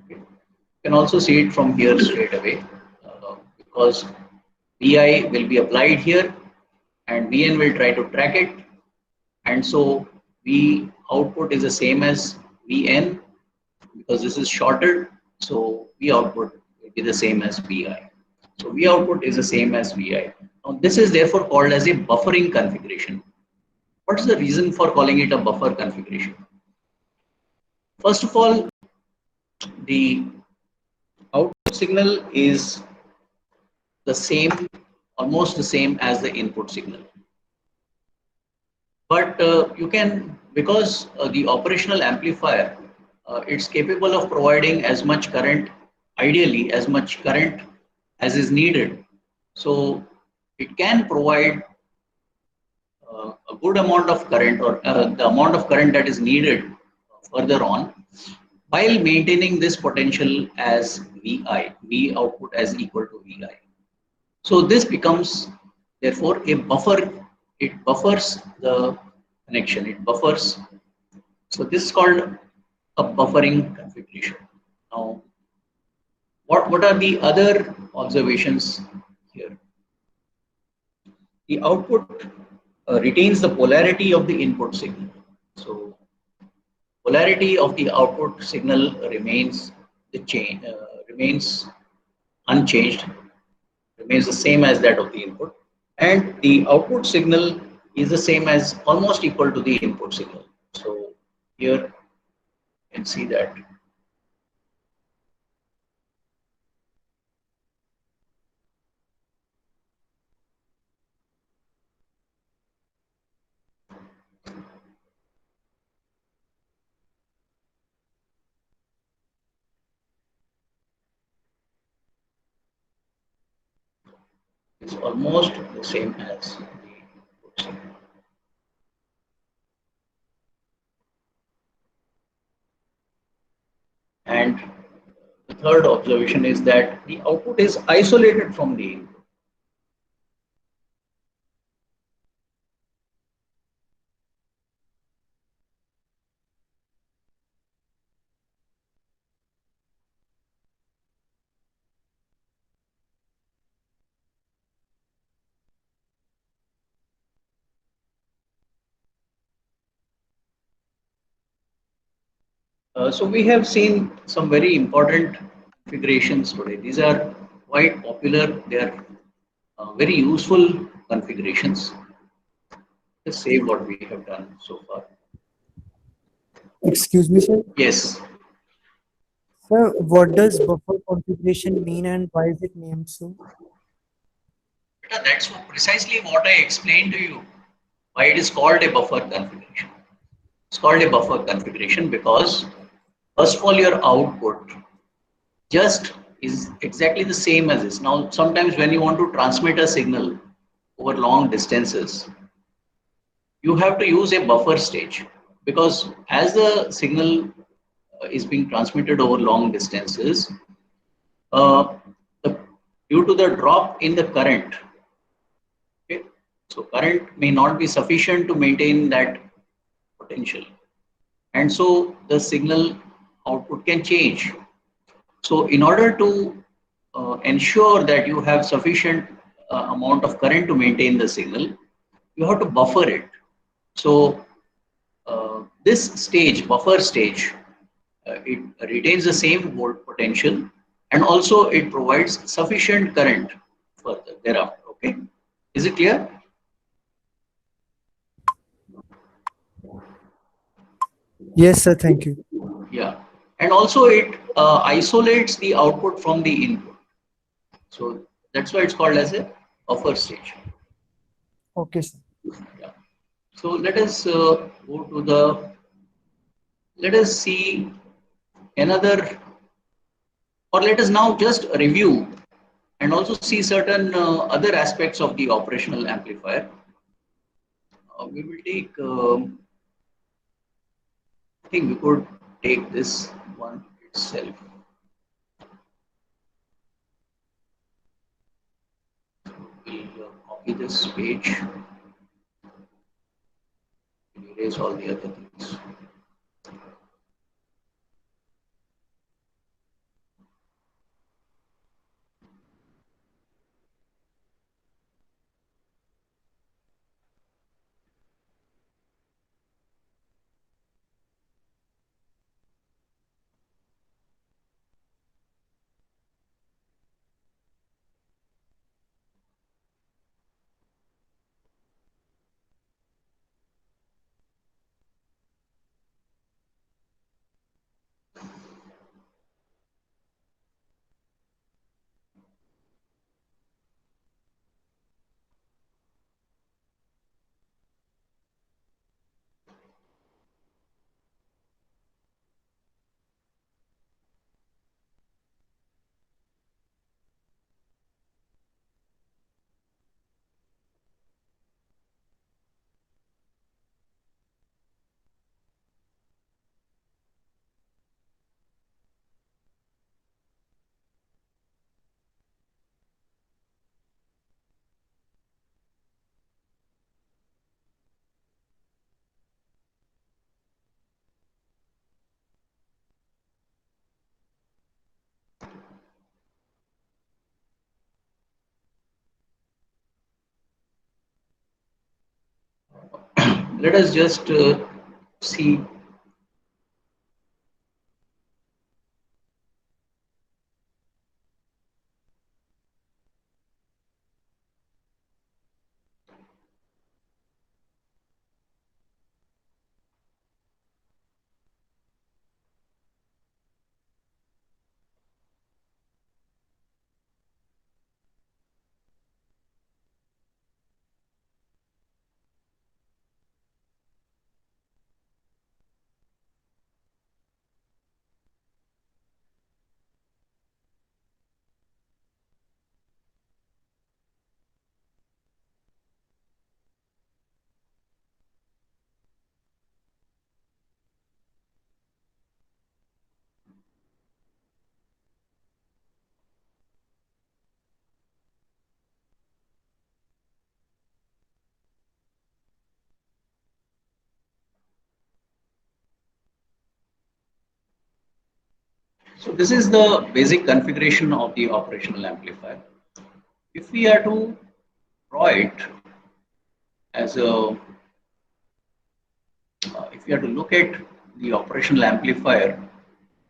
Okay. You can also see it from here straight away because Vi will be applied here and Vn will try to track it, and so V output is the same as Vn because this is shorted, so V output will be the same as Vi. So V output is the same as Vi. Now this is therefore called as a buffering configuration. What is the reason for calling it a buffer configuration? First of all, the output signal is the same, almost the same as the input signal. But you can, because the operational amplifier, it's capable of providing as much current, ideally as much current as is needed. So it can provide a good amount of current, or the amount of current that is needed further on, while maintaining this potential as Vi, V output as equal to Vi. So this becomes therefore a buffer. It buffers the connection. It buffers. So this is called a buffering configuration. Now, what are the other observations here? The output retains the polarity of the input signal. So polarity of the output signal remains unchanged, remains the same as that of the input, and the output signal is the same as, almost equal to the input signal. So here you can see that it's almost the same as the input signal. And the third observation is that the output is isolated from the input. So we have seen some very important configurations today. These are quite popular. They are very useful configurations. Let's save what we have done so far. Excuse me, sir. Yes, Sir, what does buffer configuration mean and why is it named so? that's precisely what I explained to you. Why it is called a buffer configuration. It's called a buffer configuration because first of all, your output just is exactly the same as this. Now, sometimes when you want to transmit a signal over long distances, you have to use a buffer stage because as the signal is being transmitted over long distances, uh, the, due to the drop in the current, okay, so current may not be sufficient to maintain that potential, and so the signal output can change. So in order to ensure that you have sufficient amount of current to maintain the signal, you have to buffer it. So this stage, buffer stage, it retains the same volt potential, and also it provides sufficient current further thereafter. Okay, is it clear? Yes, sir. Thank you. Yeah, and also it isolates the output from the input. So that's why it's called as a buffer stage. Okay, sir. Yeah. So let us go to the. Let us see another, or let us now just review and also see certain other aspects of the operational amplifier. We will take. I think we could take this one itself. We'll copy this page and erase all the other things. let us just see. So this is the basic configuration of the operational amplifier. If we are to draw it as a, if you have to look at the operational amplifier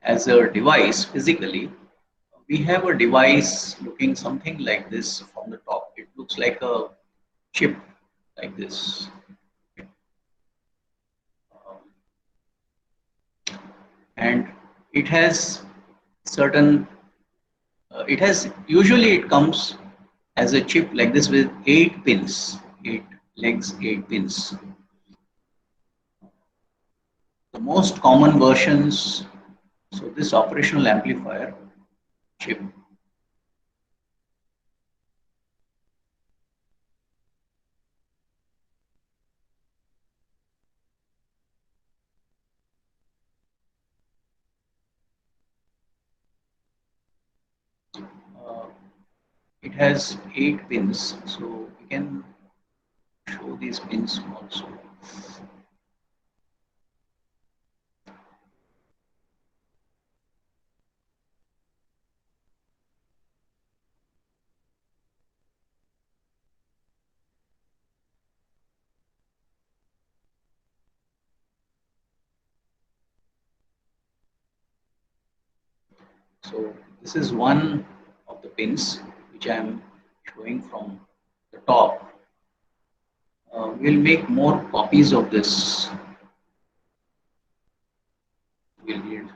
as a device physically, we have a device looking something like this from the top. It looks like a chip like this. Um, and it has certain, it has, usually it comes as a chip like this with 8 pins, 8 legs, 8 pins. The most common versions, so this operational amplifier chip, uh, it has 8 pins, so we can show these pins also. So this is one of the pins which I am showing from the top. We'll make more copies of this. We'll need.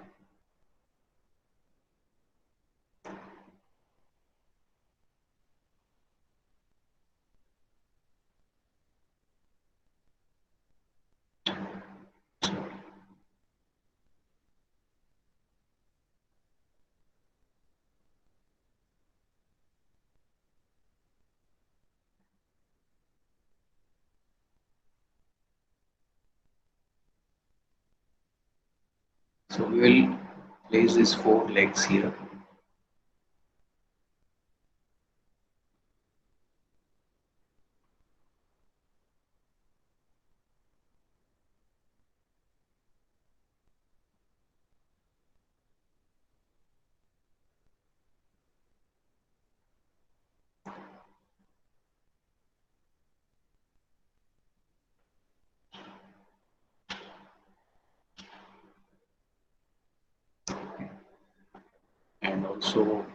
So we will place these 4 legs here. And also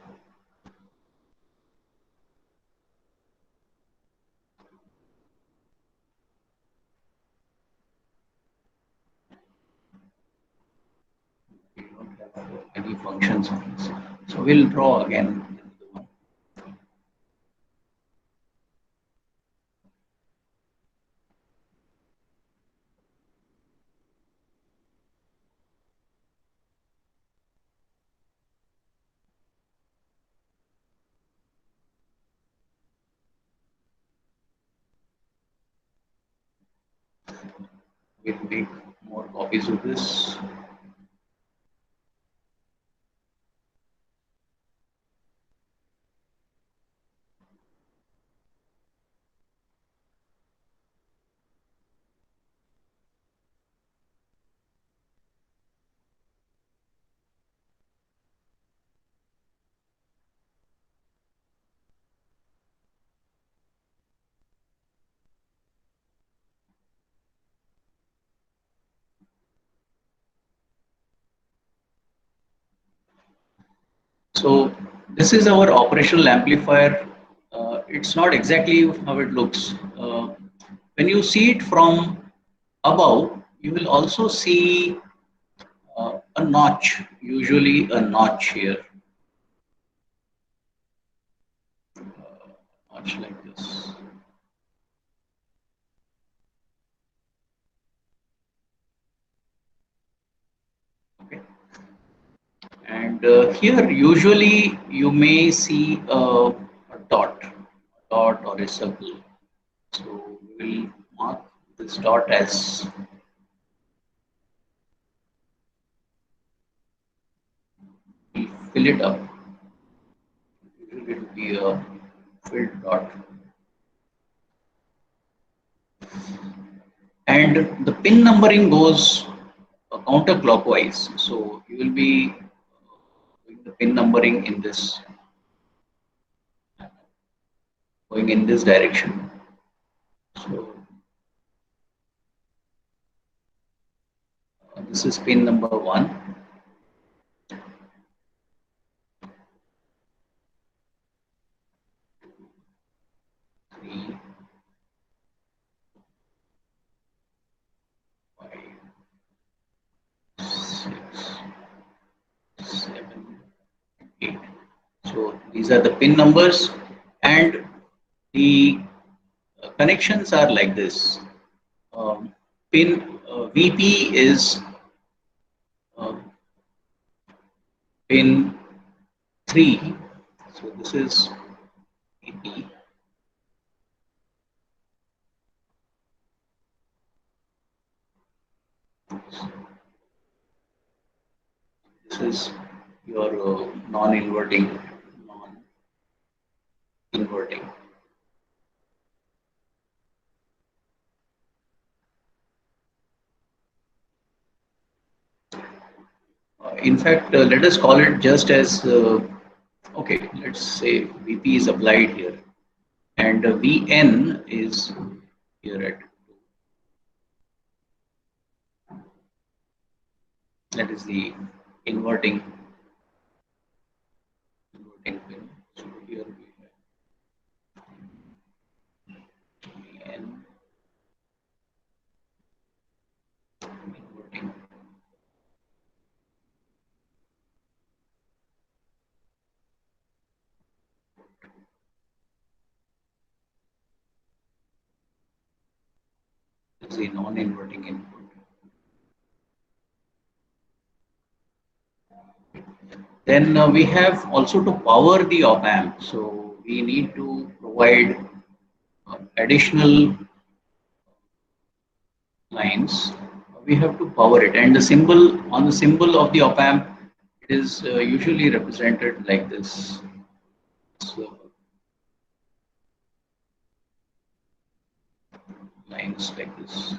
we don't have any functions on this. So we'll draw again. We'll make more copies of this. So this is our operational amplifier. It's not exactly how it looks. When you see it from above, you will also see a notch, usually a notch here, notch like this. Okay. And here, usually you may see a dot or a circle. So we will mark this dot as we fill it up. Usually it will be a filled dot. And the pin numbering goes counterclockwise. So you will be doing the pin numbering in this, going in this direction. So this is pin number 1. 3, 5, 6, 7, 8. So these are the pin numbers, and the connections are like this. Pin VP is uh, pin 3. So this is VP. This is your non-inverting, non-inverting. In fact, let us call it just as, okay, let's say VP is applied here, and VN is here at 2. That is the inverting, inverting pin. So here we have VN inverting. This is the non-inverting input. Then we have also to power the op amp. So we need to provide additional lines. We have to power it, and the symbol on the symbol of the op amp, it is usually represented like this. So lines like this.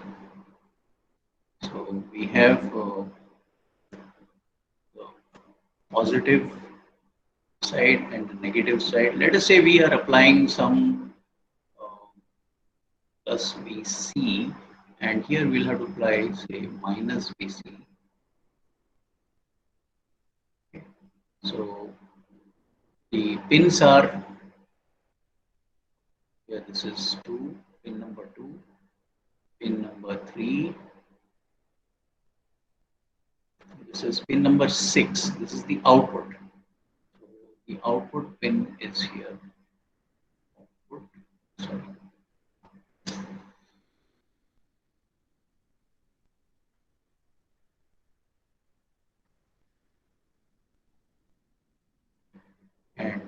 So we have the positive side and the negative side. Let us say we are applying some uh, plus VC, and here we'll have to apply, say, minus VC. So the pins are here. This is 2, pin number 2, pin number 3. This is pin number 6. This is the output. So the output pin is here. Output, sorry. And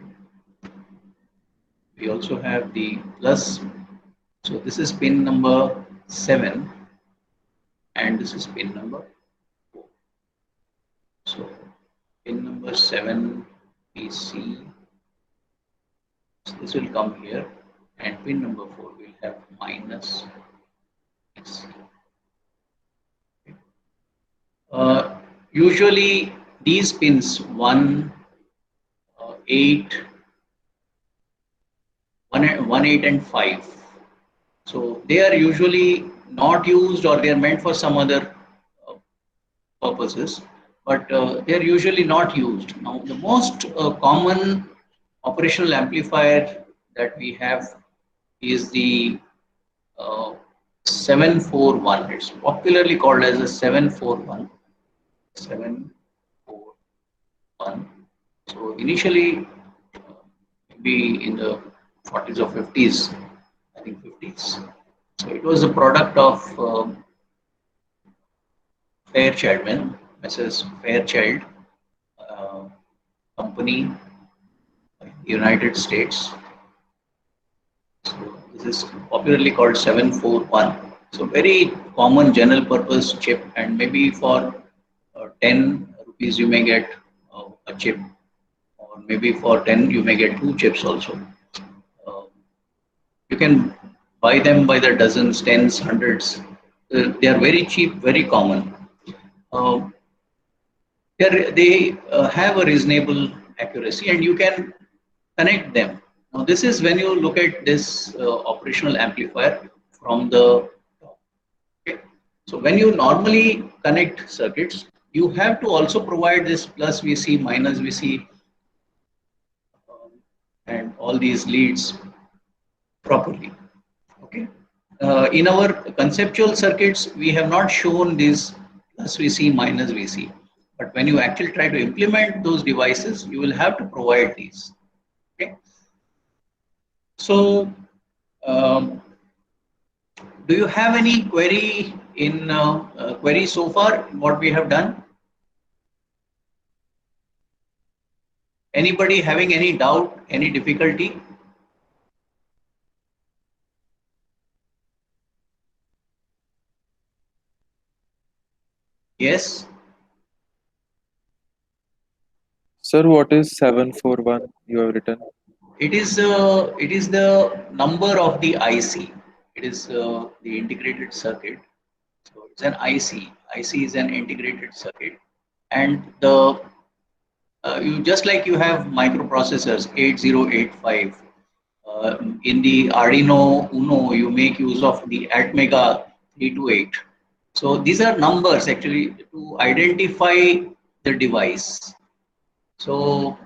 we also have the plus. So this is pin number 7, and this is pin number 4. So pin number 7 PC. So this will come here, and pin number 4 will have minus PC. Usually these pins 1, 8, 1, 8, and 5. So they are usually not used, or they are meant for some other purposes. but they are usually not used. Now, the most common operational amplifier that we have is the uh, 741. It's popularly called as a 741. 741. So initially, maybe in the 40s or 50s, I think 50s. So it was a product of Fairchild, Mrs. Fairchild uh, company, United States. So this is popularly called 741. So very common general purpose chip, and maybe for 10 rupees you may get a chip, or maybe for 10 you may get two chips also. Uh, you can buy them by the dozens, tens, hundreds. They are very cheap, very common. Uh, they have a reasonable accuracy, and you can connect them. Now, this is when you look at this operational amplifier from the top. Okay? So, when you normally connect circuits, you have to also provide this plus VC, minus VC, um, and all these leads properly. Okay. In our conceptual circuits, we have not shown this plus VC, minus VC. But when you actually try to implement those devices, you will have to provide these. Okay. So, um, do you have any query in query so far? What we have done? Anybody having any doubt, any difficulty? Yes. Sir, what is 741 you have written? It is the number of the IC. It is the integrated circuit. So it's an IC. IC is an integrated circuit, and the you just like you have microprocessors 8085. In the Arduino Uno, you make use of the Atmega 328. So these are numbers actually to identify the device. So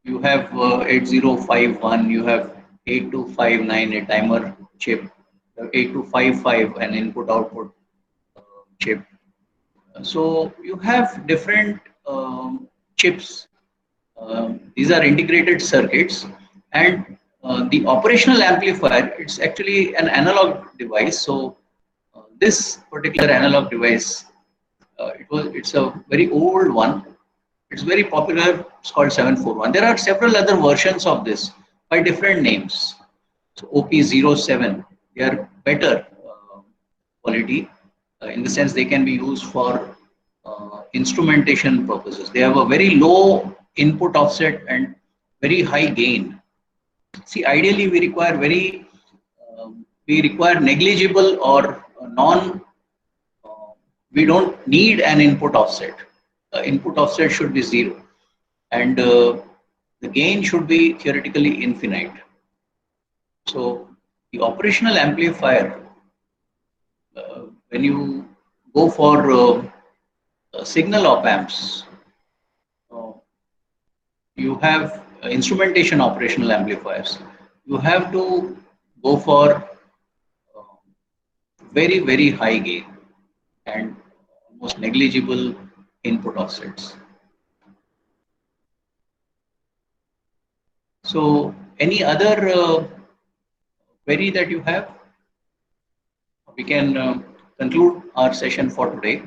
you have 8051, you have 8259, a timer chip, 8255, an input output chip. So you have different chips. These are integrated circuits, and the operational amplifier, it's actually an analog device. So this particular analog device, it's a very old one. It's very popular. It's called 741. There are several other versions of this by different names. So OP07, they are better quality in the sense they can be used for instrumentation purposes. They have a very low input offset and very high gain. See, ideally we require negligible or non. We don't need an input offset. Input offset should be zero, and the gain should be theoretically infinite. So the operational amplifier, when you go for signal op amps, uh, you have instrumentation operational amplifiers. You have to go for very high gain and almost negligible input offsets. So any other query that you have? We can conclude our session for today.